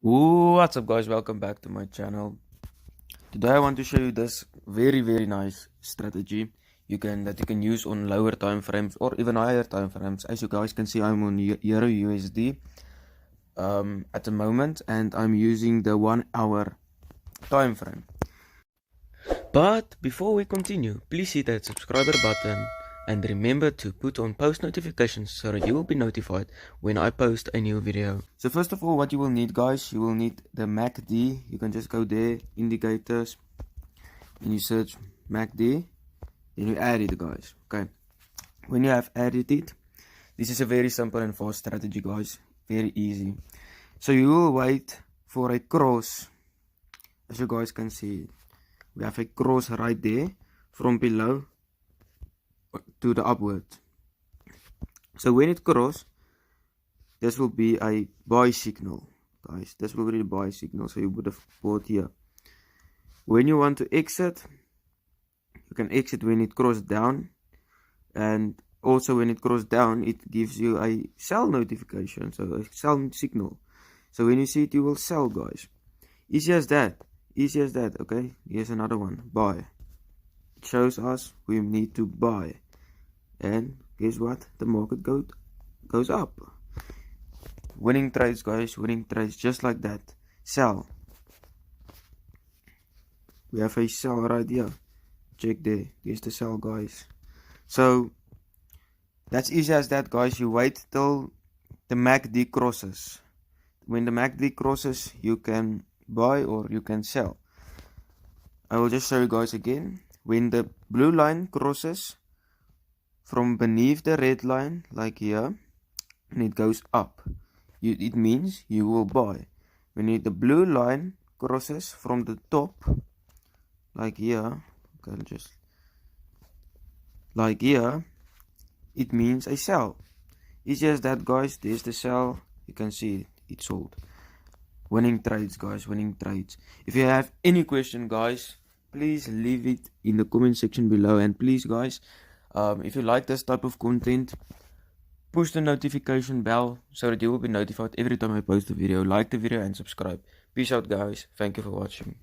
What's up guys, welcome back to my channel. Today I want to show you this very nice strategy that you can use on lower time frames or even higher time frames. As you guys can see, I'm on Euro USD at the moment, and I'm using the 1 hour time frame. But before we continue, please hit that subscriber button and remember to put on post notifications so that you will be notified when I post a new video. So first of all, what you will need, guys, you will need the MACD. You can just go there, indicators, and you search MACD, then you add it, guys. Okay, when you have added it, this is a very simple and fast strategy, guys, very easy. So you will wait for a cross. As you guys can see, we have a cross right there from below to the upward. So when it crosses, this will be a buy signal, guys. This will be the buy signal. So you would have bought here. When you want to exit, you can exit when it crosses down, and also when it crosses down, it gives you a sell notification, so a sell signal. So when you see it, you will sell, guys. Easy as that. Easy as that. Okay, here's another one. Buy. It shows us we need to buy. And guess what? The market goes up. Winning trades, guys. Winning trades just like that. Sell. We have a sell right here. Check there. Here's the sell, guys. So that's easy as that, guys. You wait till the MACD crosses. When the MACD crosses, you can buy or you can sell. I will just show you guys again. When the blue line crosses from beneath the red line, like here, and it goes up, it means you will buy. When the blue line crosses from the top, like here, okay, just like here, it means a sell. Easy as that, guys. There's the sell. You can see it. It's sold. Winning trades, guys. Winning trades. If you have any question, guys, please leave it in the comment section below. And please, guys, if you like this type of content, push the notification bell so that you will be notified every time I post a video. Like the video and subscribe. Peace out, guys. Thank you for watching.